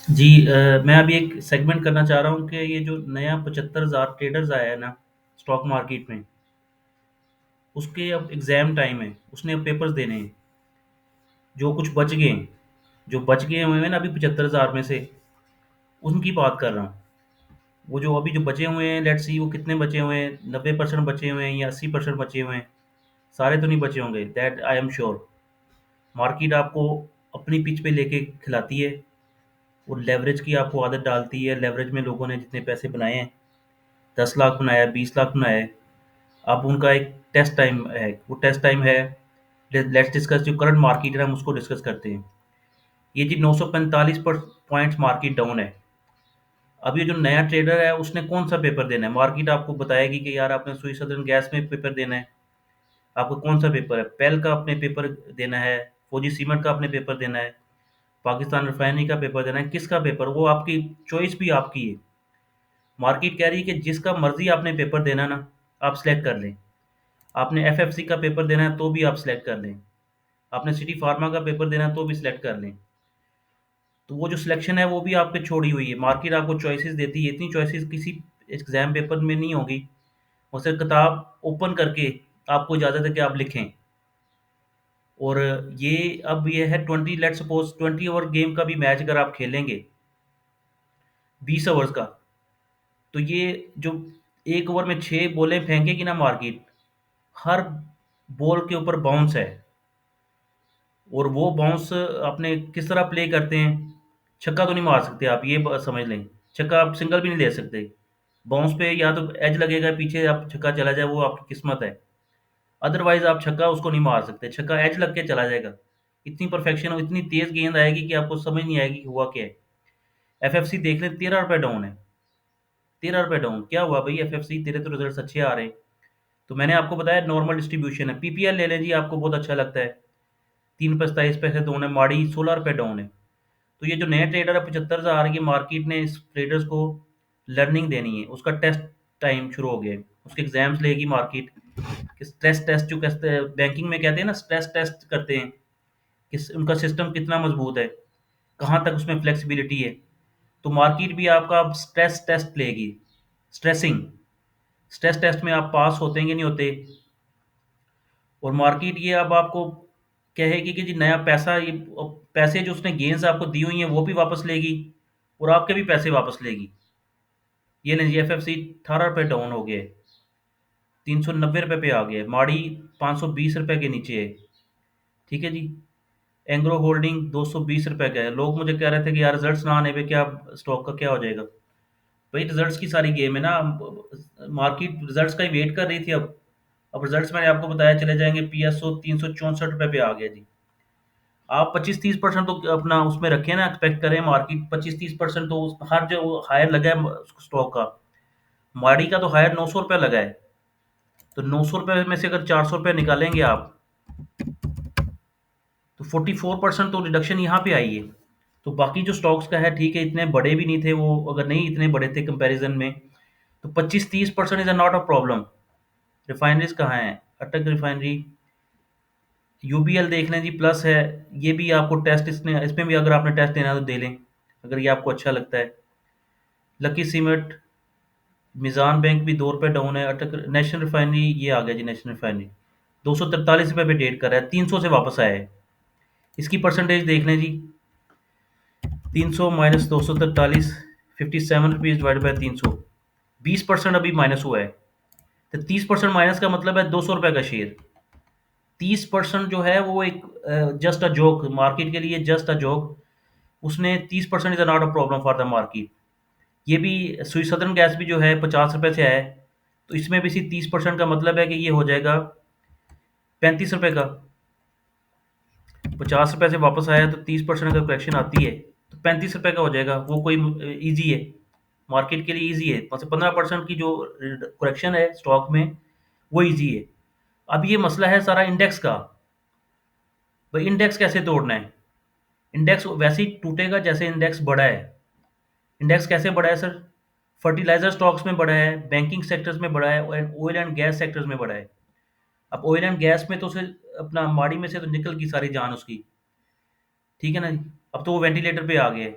जी मैं अभी एक सेगमेंट करना चाह रहा हूँ कि ये जो नया 75,000 ट्रेडर्स आया है ना स्टॉक मार्केट में, उसके अब एग्ज़ाम टाइम है, उसने अब पेपर्स देने हैं। जो कुछ बच गए हैं, जो बच गए हुए हैं ना अभी 75,000 में से, उनकी बात कर रहा हूँ। वो जो अभी जो बचे हुए हैं, लेट्स सी वो कितने बचे हुए हैं, 90% बचे हुए हैं या 80% बचे हुए हैं। सारे तो नहीं बचे होंगे, that I am sure. Market आपको अपनी पिच पे लेके खिलाती है, वो लेवरेज की आपको आदत डालती है। लेवरेज में लोगों ने जितने पैसे बनाए हैं, 10 लाख बनाया, 20 लाख बनाया है। अब उनका एक टेस्ट टाइम है, वो टेस्ट टाइम है। लेट्स डिस्कस जो करंट मार्केट है, हम उसको डिस्कस करते हैं। ये जी 945 पर पॉइंट्स मार्केट डाउन है। अब ये जो नया ट्रेडर है, उसने कौन सा पेपर देना है? मार्केट आपको बताएगी कि यार आपने सुई सदर्न गैस में पेपर देना है। आपको कौन सा पेपर है? पेल का अपने पेपर देना है, फौजी सीमेंट का अपने पेपर देना है, पाकिस्तान रिफाइनरी का पेपर देना है, किसका पेपर? वो आपकी चॉइस भी आपकी है। मार्केट कह रही है कि जिसका मर्जी आपने पेपर देना ना, आप सिलेक्ट कर लें। आपने एफएफसी का पेपर देना है तो भी आप सिलेक्ट कर लें। आपने सिटी फार्मा का पेपर देना है तो भी सिलेक्ट कर लें। तो वो जो सिलेक्शन है वो भी आप पे छोड़ी हुई है। मार्केट आपको चॉइसेस देती है, इतनी चॉइसेस किसी एग्जाम पेपर में नहीं होगी। वो सिर्फ किताब ओपन करके आपको इजाज़त है कि आप लिखें। और ये अब ये है 20, लेट्स सपोज 20 ओवर गेम का भी मैच अगर आप खेलेंगे, 20 ओवर्स का, तो ये जो एक ओवर में 6 बॉलें फेंकेगी ना मार्केट, हर बॉल के ऊपर बाउंस है। और वो बाउंस अपने किस तरह प्ले करते हैं? छक्का तो नहीं मार सकते आप, ये समझ लें। छक्का आप सिंगल भी नहीं ले सकते। बाउंस पे या तो एज लगेगा पीछे, आप छक्का चला जाए वो आपकी किस्मत है। अदरवाइज आप छक्का उसको नहीं मार सकते, छक्का एज लग के चला जाएगा। इतनी परफेक्शन और इतनी तेज गेंद आएगी कि आपको समझ नहीं आएगी कि हुआ क्या है। एफएफसी देख लें, 13 रुपये डाउन है। 13 रुपये डाउन, क्या हुआ भाई? एफएफसी तेरे तो रिजल्ट अच्छे आ रहे हैं। तो मैंने आपको बताया नॉर्मल डिस्ट्रीब्यूशन है। पीपीएल ले लें जी, आपको बहुत अच्छा लगता है। 3 पे 27 पैसे डाउन है, माड़ी 16 रुपये डाउन है। तो ये जो नया ट्रेडर है 75,000 की, मार्केट ने इस ट्रेडर्स को लर्निंग देनी है, उसका टेस्ट टाइम शुरू हो गया है। उसके एग्जाम्स लेगी मार्केट कि स्ट्रेस टेस्ट जो कहते हैं बैंकिंग में, कहते हैं ना स्ट्रेस टेस्ट करते हैं कि उनका सिस्टम कितना मजबूत है, कहाँ तक उसमें फ्लेक्सिबिलिटी है। तो मार्केट भी आपका अब स्ट्रेस टेस्ट लेगी। स्ट्रेसिंग स्ट्रेस टेस्ट में आप पास होते हैं कि नहीं होते। और मार्केट ये अब आपको कहेगी कि जी नया पैसा, ये पैसे जो उसने गेन्स आपको दी हुई हैं वो भी वापस लेगी, और आपके भी पैसे वापस लेगी। ये नहीं, एफ एफ सी 18 रुपये डाउन हो गए, 390 रुपये पे आ गए। माड़ी 520 रुपये के नीचे है। ठीक है जी। एंग्रो होल्डिंग 220 रुपये का है। लोग मुझे कह रहे थे कि यार रिजल्ट्स ना आने पे क्या स्टॉक का क्या हो जाएगा? भाई रिजल्ट्स की सारी गेम है ना। मार्केट रिजल्ट्स का ही वेट कर रही थी। अब रिजल्ट्स मैंने आपको बताया चले जाएंगे। पीएसओ 364 रुपये पे आ गया जी। आप 25-30% तो अपना उसमें रखें ना, एक्सपेक्ट करें मार्केट 25-30% तो हर जो हायर लगा है स्टॉक का। माड़ी का तो हायर 900 रुपये लगा है। तो 900 रुपये में से अगर 400 रुपये निकालेंगे आप, तो 44% तो रिडक्शन यहाँ पे आई है। तो बाकी जो स्टॉक्स का है ठीक है, इतने बड़े भी नहीं थे वो, अगर नहीं इतने बड़े थे कंपैरिजन में, तो 25-30% is not a problem. Refineries कहाँ है? अटक रिफाइनरी, यूबीएल देख लें जी, प्लस है। ये भी आपको टेस्ट, इसमें भी अगर आपने टेस्ट देना है तो दे लें, अगर ये आपको अच्छा लगता है। लकी सीमेंट, मिजान बैंक भी 2 रुपये डाउन है। अटक नेशनल रिफाइनरी, ये आ गया जी नेशनल रिफाइनरी, 243 रुपये पे डेट कर रहा है, 300 से वापस आया है। इसकी परसेंटेज देख लें जी, 300 माइनस 243, 57 रुपीज़ डिवाइड बाई 300, 20% अभी माइनस हुआ है। तो 30% माइनस का मतलब है 200 रुपये का शेयर। 30% जो है वो एक जस्ट अ जोक, मार्केट के लिए जस्ट अ जोक। उसने 30% is not a problem for the market. ये भी स्विस सदर्न गैस भी जो है 50 रुपये से है। तो इसमें भी इसी 30% का मतलब है कि ये हो जाएगा 35 रुपये का। 50 रुपये से वापस आया तो 30% अगर करेक्शन आती है तो 35 रुपये का हो जाएगा। वो कोई ईजी है, मार्केट के लिए ईजी है। मतलब 15% की जो करेक्शन है स्टॉक में, वो ईजी है। अब ये मसला है सारा इंडेक्स का। भाई इंडेक्स कैसे तोड़ना है? इंडेक्स वैसे ही टूटेगा जैसे इंडेक्स बढ़ा है। इंडेक्स कैसे बढ़ा है सर? फर्टिलाइजर स्टॉक्स में बढ़ा है, बैंकिंग सेक्टर्स में बढ़ा है, और ऑयल एंड गैस सेक्टर्स में बढ़ा है। अब ऑयल एंड गैस में तो उसे अपना माड़ी में से तो निकल की सारी जान उसकी। ठीक है ना जी। अब तो वो वेंटिलेटर पे आ गया है।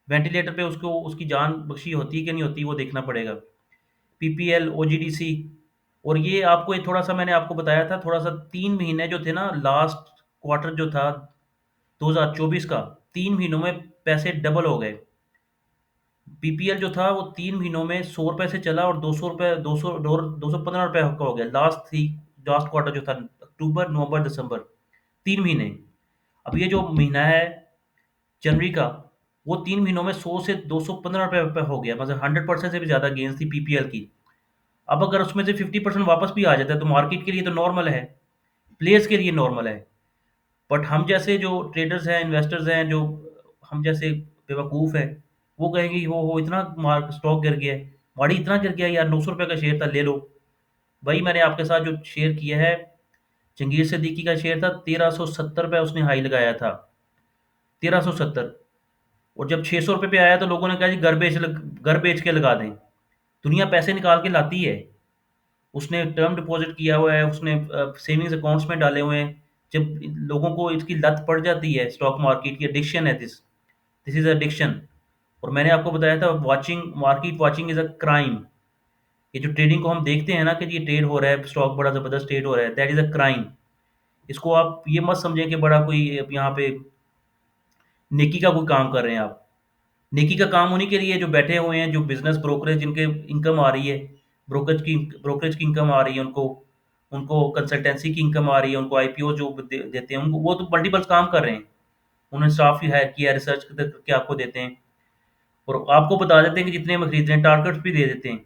वेंटिलेटर पे उसको उसकी जान बख्शी होती है कि नहीं होती, वो देखना पड़ेगा। PPL, OGDC. और ये आपको ये थोड़ा सा मैंने आपको बताया था, थोड़ा सा 3 महीने जो थे ना, लास्ट क्वार्टर जो था 2024 का, 3 महीनों में पैसे डबल हो गए। बीपीएल जो था वो 3 महीनों में 100 रुपए से चला और 200 रुपए, 215 रुपए का हो गया। लास्ट क्वार्टर जो था, अक्टूबर नवंबर दिसंबर, 3 महीने। अब ये जो महीना है जनवरी का, वो 3 महीनों में 100 से 215 रुपए हो गया, मतलब 100% से भी ज्यादा गेंस थी पीपीएल की। अब अगर उसमें से 50% वापस भी आ जाता है तो मार्केट के लिए तो नॉर्मल है, प्लेयर्स के लिए नॉर्मल है। बट हम जैसे जो ट्रेडर्स हैं, इन्वेस्टर्स हैं, जो हम जैसे बेवकूफ़ हैं, वो कहेंगे हो इतना मार्क स्टॉक गिर गया है, माड़ी इतना गिर गया यार, 900 रुपये का शेयर था, ले लो। भाई मैंने आपके साथ जो शेयर किया है, जंगीर सिद्दीकी का शेयर था, 1370 रुपये उसने हाई लगाया था, 1370। और जब 600 रुपये पे आया तो लोगों ने कहा जी घर बेच के लगा दें। दुनिया पैसे निकाल के लाती है। उसने टर्म डिपॉजिट किया हुआ है, उसने सेविंग्स अकाउंट्स में डाले हुए हैं। जब लोगों को इसकी लत पड़ जाती है, स्टॉक मार्केट की एडिक्शन है, दिस दिस इज एडिक्शन। और मैंने आपको बताया था, watching market watching is a crime. ये जो ट्रेडिंग को हम देखते हैं ना कि ये ट्रेड हो रहा है, स्टॉक बड़ा जबरदस्त ट्रेड हो रहा है, दैट इज अ क्राइम। इसको आप ये मत समझें कि बड़ा कोई यहाँ पे नेकी का कोई काम कर रहे हैं आप। नेकी का काम उन्हीं के लिए जो बैठे हुए हैं, जो बिजनेस ब्रोकरेज, जिनके इनकम आ रही है, ब्रोकरेज की इनकम आ रही है उनको, उनको कंसल्टेंसी की इनकम आ रही है, उनको आईपीओ जो देते हैं उनको, वो तो मल्टीपल काम कर रहे हैं। उन्होंने स्टाफ भी हायर किया, रिसर्च करके आपको देते हैं, और आपको बता देते हैं कि जितने में खरीद रहे हैं, टारगेट्स भी दे देते हैं।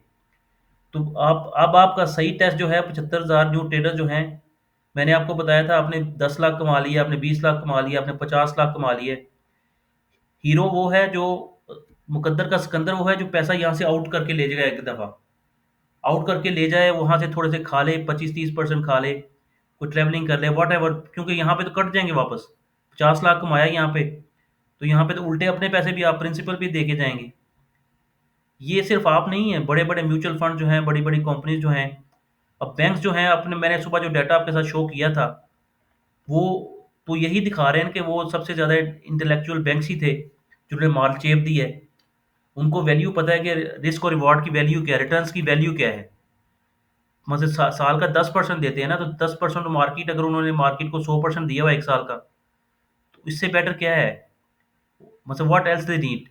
तो आप अब आपका सही टेस्ट जो है, 75,000 जो ट्रेडर जो हैं, मैंने आपको बताया था, आपने 10 लाख कमा लिया, आपने 20 लाख कमा लिया, आपने 50 लाख कमा लिए। हीरो वो है जो, मुकद्दर का सिकंदर वो है जो पैसा यहाँ से आउट करके ले जाएगा, एक दफ़ा आउट करके ले जाए, वहाँ से थोड़े से खा ले, 25-30% खा ले, कोई ट्रैवलिंग कर ले, वॉट एवर, क्योंकि यहाँ पे तो कट जाएंगे वापस। 50 लाख कमाया यहाँ पे, तो यहाँ पे तो उल्टे अपने पैसे भी, आप प्रिंसिपल भी दे के जाएंगे। ये सिर्फ आप नहीं है, बड़े बड़े म्यूचुअल फंड जो हैं, बड़ी बड़ी कंपनीज जो हैं, अब बैंक्स जो हैं, अपने मैंने सुबह जो डाटा आपके साथ शो किया था, वो तो यही दिखा रहे हैं कि वो सबसे ज़्यादा इंटेलेक्चुअल बैंक्स ही थे जिन्होंने माल चेप दी है। उनको वैल्यू पता है कि रिस्क और रिवॉर्ड की वैल्यू क्या है, रिटर्न्स की वैल्यू क्या है। मतलब साल का 10% देते हैं ना, तो 10% मार्केट, अगर उन्होंने मार्केट को 100% दिया हुआ है एक साल का, तो इससे बेटर क्या है। मतलब व्हाट एल्स दे नीड।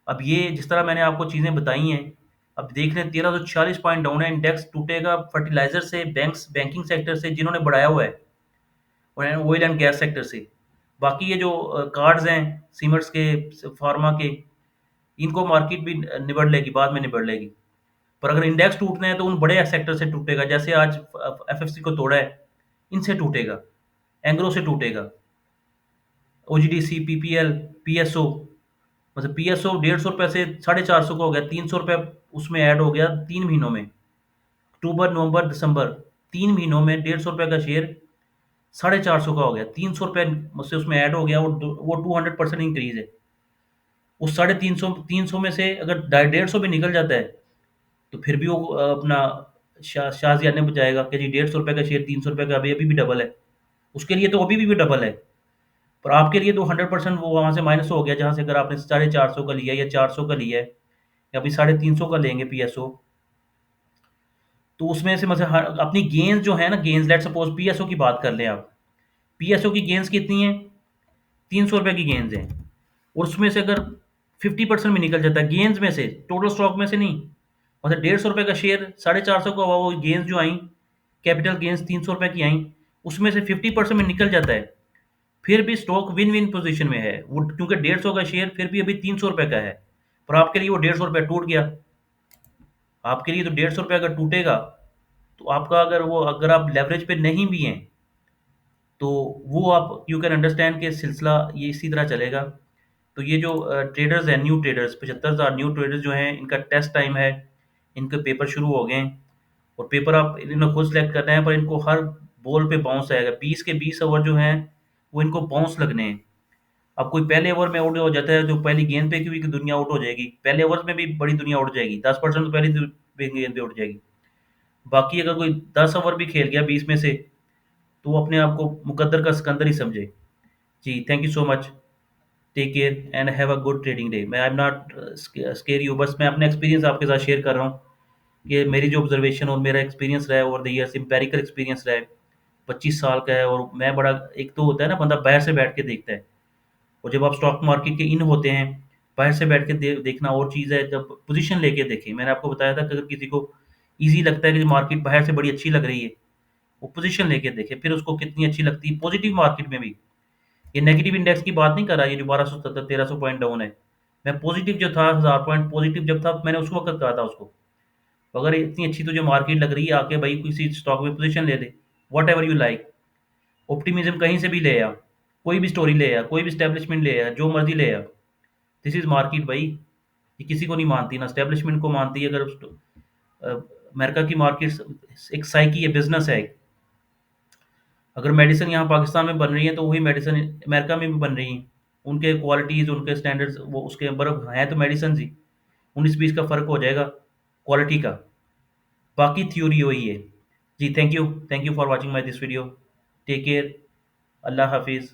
अब ये जिस तरह मैंने आपको चीज़ें बताई हैं, अब देख रहे हैं 1340 पॉइंट डाउन है, इंडेक्स टूटेगा फर्टिलाइजर से, बैंकिंग सेक्टर से जिन्होंने बढ़ाया हुआ है, और ऑयल एंड गैस सेक्टर से। बाकी ये जो कार्ड्स हैं, सीमेंट्स के, फार्मा के, इनको मार्केट भी निबड़ लेगी, बाद में निबड़ लेगी। पर अगर इंडेक्स टूटने हैं तो उन बड़े सेक्टर से टूटेगा, जैसे आज एफएफसी को तोड़ा है, इनसे टूटेगा, एंग्रो से टूटेगा, ओजीडीसी, पीपीएल, पीएसओ। मतलब पीएसओ 150 रुपये से 450 का हो गया, 300 रुपये उसमें ऐड हो गया 3 महीनों में, अक्टूबर नवंबर दिसंबर, 3 महीनों में 150 रुपये का शेयर 450 का हो गया, 300 रुपये मुझसे उसमें ऐड हो गया, वो 200% इंक्रीज है। उस 350 में से अगर 150 भी निकल जाता है, तो फिर भी वो अपना शाजियाने बचाएगा कि जी 150 रुपये का शेयर 300 रुपये का, अभी अभी भी डबल है। उसके लिए तो अभी भी डबल है। पर आपके लिए तो 100% वो वहाँ से माइनस हो गया, जहाँ से अगर आपने 450 का लिया या 400 का लिया है, या अभी 350 का लेंगे पीएसओ, तो उसमें से मतलब अपनी गेंस जो है ना, गेंस, लेट सपोज पीएसओ की बात कर लें आप, पीएसओ की गेंस कितनी है, 300 रुपये की गेंस है। और उसमें से अगर 50% भी निकल जाता है गेंस में से, टोटल स्टॉक में से नहीं, मतलब 150 रुपये का शेयर 450 का हुआ, वो गेंस जो आई, कैपिटल गेंस 300 रुपये की आई, उसमें से 50% में निकल जाता है, फिर भी स्टॉक विन विन पोजीशन में है वो, क्योंकि 150 का शेयर फिर भी अभी 300 रुपये का है। पर आपके लिए वो 150 रुपये टूट गया। आपके लिए तो 150 रुपये अगर टूटेगा, तो आपका अगर आप लेवरेज पे नहीं भी हैं, तो वो आप यू कैन अंडरस्टैंड कि सिलसिला ये इसी तरह चलेगा। तो ये जो ट्रेडर्स हैं, न्यू ट्रेडर्स, 75,000 न्यू ट्रेडर्स जो हैं, इनका टेस्ट टाइम है, इनके पेपर शुरू हो गए हैं। और पेपर आप इन्हें खुद सेलेक्ट करना है, पर इनको हर बॉल पे बाउंस आएगा, 20 के 20 ओवर जो हैं, वो इनको बाउंस लगने हैं। अब कोई पहले ओवर में आउट हो जाता है, जो पहली गेंद पे की दुनिया आउट हो जाएगी, पहले ओवर में भी बड़ी दुनिया उठ जाएगी, 10% तो पहली गेंद पे उठ जाएगी। बाकी अगर कोई 10 ओवर भी खेल गया 20 में से, तो वो अपने आप को मुकद्दर का सिकंदर ही समझे। जी, thank you so much. Take care and have a good trading day. मैं I am not scare you, बस मैं अपने एक्सपीरियंस आपके साथ शेयर कर रहा हूँ कि मेरी जो ऑब्जर्वेशन और मेरा एक्सपीरियंस रहा है over the years, empirical experience रहा है। 25 साल का है और मैं बड़ा, एक तो होता है ना बंदा बाहर से बैठ के देखता है, और जब आप स्टॉक मार्केट के इन होते हैं, बाहर से बैठ के देखना और चीज़ है, जब पोजीशन लेके देखें। मैंने आपको बताया था कि अगर किसी को ईज़ी लगता है कि मार्केट बाहर से बड़ी अच्छी लग रही है, वो पोजीशन लेके देखे, फिर उसको कितनी अच्छी लगती है पॉजिटिव मार्केट में भी। ये नेगेटिव इंडेक्स की बात नहीं कर रहा, ये जो 1270 1300 पॉइंट डाउन है। मैं पॉजिटिव जो था 1000 पॉइंट पॉजिटिव जब था, मैंने उस वक्त कहा था उसको, अगर इतनी अच्छी तुझे मार्केट लग रही है, आके भाई किसी स्टॉक में पोजीशन ले ले, what ever you like. Optimism कहीं से भी ले आ, कोई भी स्टोरी ले आ, कोई भी स्टैब्लिशमेंट ले आ, जो मर्जी ले आ, दिस इज मार्केट भाई। ये किसी को नहीं मानती, ना स्टैब्लिशमेंट को मानती है। अगर अमेरिका की मार्केट एक साइकी है, बिजनेस है। अगर मेडिसिन यहाँ पाकिस्तान में बन रही है, तो वही मेडिसिन अमेरिका में भी बन रही है। उनके क्वालिटीज़, उनके स्टैंडर्ड्स, वो उसके बर्फ हैं तो मेडिसिन ही। 19-20 का फ़र्क हो जाएगा क्वालिटी का, बाकी थ्योरी वही है। जी, thank you for watching my this video. Take care. अल्लाह हाफिज़।